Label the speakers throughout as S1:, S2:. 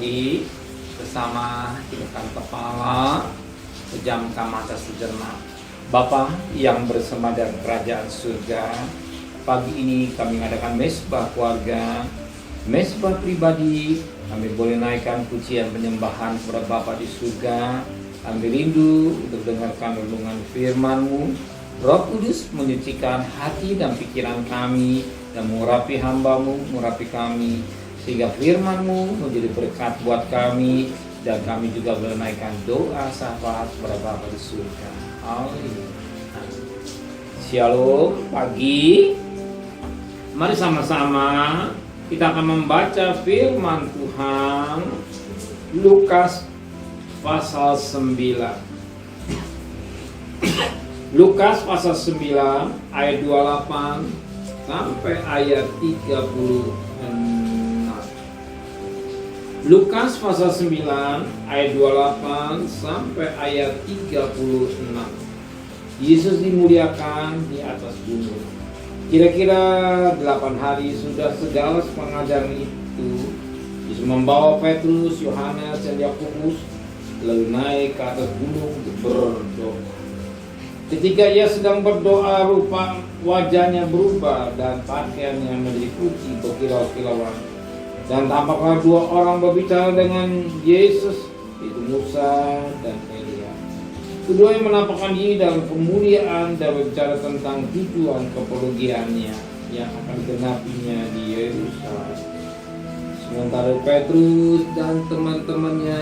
S1: pagi bersama hidupkan kepala, pejamkan mata sejenak. Bapa yang bersama dalam kerajaan surga, pagi ini kami mengadakan mesbah keluarga, mesbah pribadi. Kami boleh naikkan pujian penyembahan kepada Bapa di surga. Kami rindu untuk dengarkan renungan firman-Mu. Roh Kudus menyucikan hati dan pikiran kami dan mengurapi hamba-Mu, mengurapi kami, sehingga firman-Mu menjadi berkat buat kami, dan kami juga boleh menaikkan doa syafaat kepada Bapa di surga. Amin. Shalom pagi. Mari sama-sama kita akan membaca firman Tuhan Lukas pasal 9. Lukas pasal 9 ayat 28 sampai ayat 36. Lukas pasal 9 ayat 28 sampai ayat 36. Yesus dimuliakan di atas gunung. Kira-kira 8 hari sudah segala pengajaran itu, Yesus membawa Petrus, Yohanes, dan Yakobus lalu naik ke atas gunung untuk berdoa. Ketika ia sedang berdoa, rupa wajahnya berubah dan pakaiannya menjadi putih berkilau-kilauan. Dan tampaklah 2 orang berbicara dengan Yesus, yaitu Musa dan Elia. Keduanya menampakkan diri dalam kemuliaan dan berbicara tentang tujuan kepergiannya yang akan digenapinya di Yerusalem. Sementara Petrus dan teman-temannya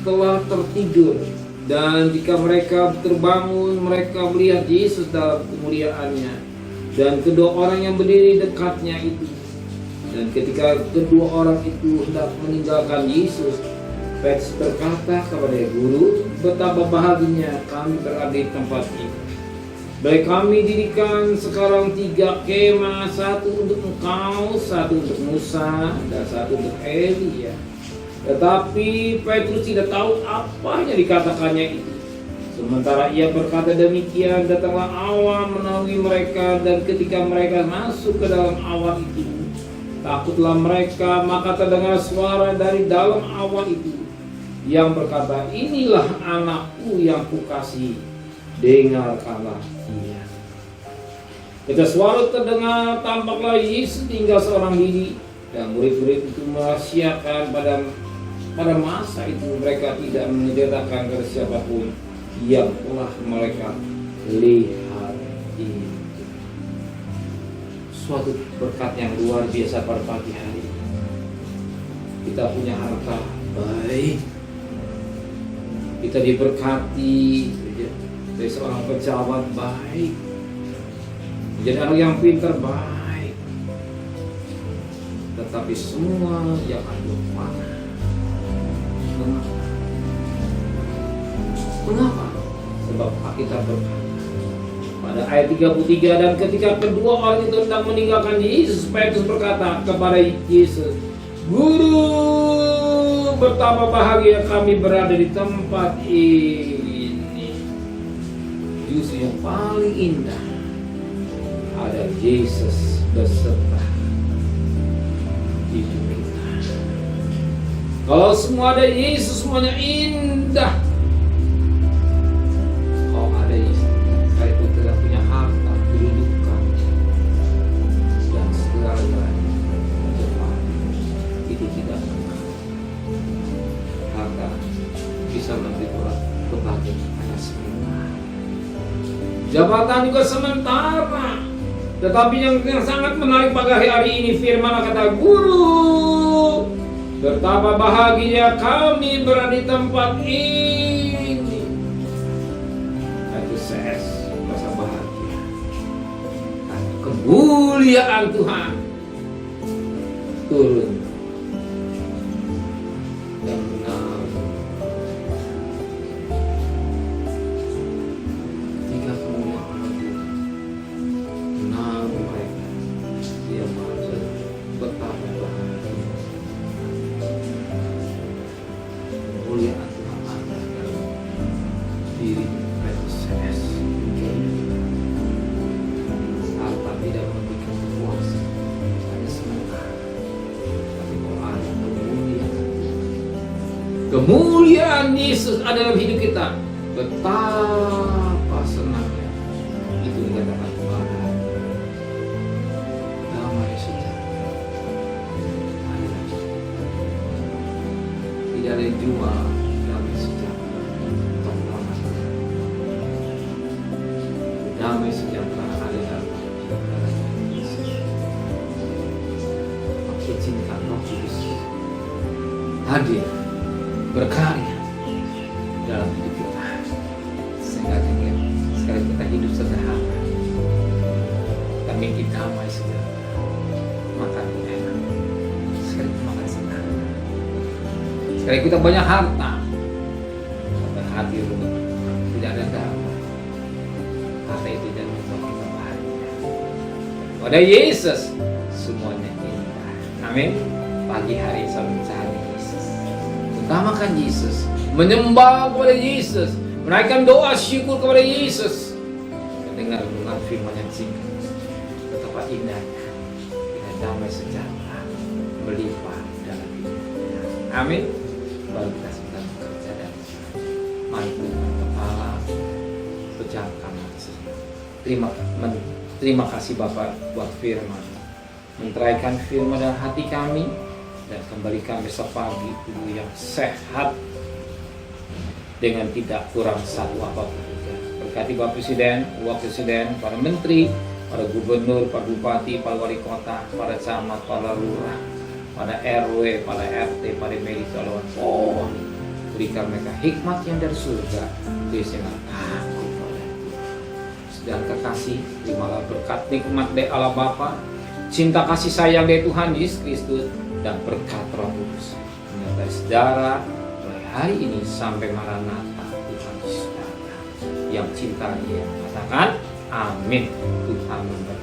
S1: telah tertidur, dan jika mereka terbangun, mereka melihat Yesus dalam kemuliaannya dan kedua orang yang berdiri dekatnya itu. Dan ketika kedua orang itu hendak meninggalkan Yesus, Petrus berkata kepada Guru, betapa bahagianya kami berada di tempat ini. Baik, kami dirikan sekarang 3 kemah, satu untuk engkau, satu untuk Musa, dan satu untuk Elia. Tetapi Petrus tidak tahu apa yang dikatakannya itu. Sementara ia berkata demikian, datanglah awan menaungi mereka, dan ketika mereka masuk ke dalam awan itu, takutlah mereka. Maka terdengar suara dari dalam awan itu yang berkata, inilah anakku yang kukasihi, dengarkanlah dia. Ketika suara terdengar, tampaklah Yesus tinggal seorang diri, dan murid-murid itu merahasiakan pada masa itu mereka tidak menceritakan kepada siapapun yang telah mereka lihat itu. Suatu berkat yang luar biasa pada pagi hari. Kita punya harta baik, kita diberkati dari seorang pejabat baik, menjadi anak yang pintar baik. Tetapi semua yang ada mana? Mengapa? Sebab kita berkata pada ayat 33, dan ketika kedua orang itu hendak meninggalkan Yesus, Petrus berkata kepada Yesus, Guru, betapa bahagia kami berada di tempat ini. Justru yang paling indah ada Yesus beserta hidup kita. Kalau semua ada Yesus, semuanya indah. Kalau ada Yesus, sekalipun tidak punya harta, kedudukan, dan segala-galanya, itu tidak benar. Harta bisa memberi kebahagiaan hanya sementara. Jabatan juga sementara. Tetapi yang sangat menarik pagi hari ini, firman kata, Guru, betapa bahagia kami berada di tempat ini. Itu saya merasa bahagia. Karena kemuliaan Tuhan turun dan menaruh. Jika kemuliaan menaruh mereka, dia merasa betapa bahagia. Kemuliaan Tuhan ada dalam diri Petrus. Harta tidak memberikan kepuasan, hanya sementara. Tapi kalau ada kemuliaan kemuliaan Yesus ada dalam hidup kita, betapa senangnya. Itu dikatakan Tuhan. Damai sejahtera. Tidak ada yang jual damai sejahtera. Damai sejahtera ada dalam Yesus. Maksud cinta Roh Kudus hadir, berkarya dalam hidup kita, sehingga sekali kita hidup sederhana, kita miliki damai sejahtera, makan enak, sekali kita makan sederhana, sekali kita banyak harta, hati tidak ada damai, harta itu tidak membuat kita bahagia. Pada Yesus semuanya indah. Amin. Pagi hari selalu mencari Yesus, utamakan Yesus, menyembah kepada Yesus, menaikkan doa syukur kepada Yesus, mendengar renungan firman yang singkat, betapa indahnya dengan damai sejahtera melimpah dalam hidup kita. Amin. Baru kita sedang bekerja dan mari tundukkan kepala, pejamkan mata. Terima kasih Bapak buat firman, menteraikan firman dalam hati kami, dan kembalikan besok pagi tubuh yang sehat dengan tidak kurang satu apapun. Berkati Bapak Presiden, Wakil Presiden, para Menteri, para Gubernur, para Bupati, para Wali Kota, para Camat, para Lurah, pada RW, pada RT, pada medis, lawan Polri. Berikan mereka hikmat yang dari surga, sehingga takut pada Tuhan. Dan kekasih, terimalah berkat nikmat dari Allah Bapa, cinta kasih sayang dari Tuhan Yesus Kristus, dan berkat Roh Kudus menyertai saudara mulai hari ini sampai Maranatha Tuhan Yesus datang. Yang cinta dia katakan amin. Tuhan memberkati.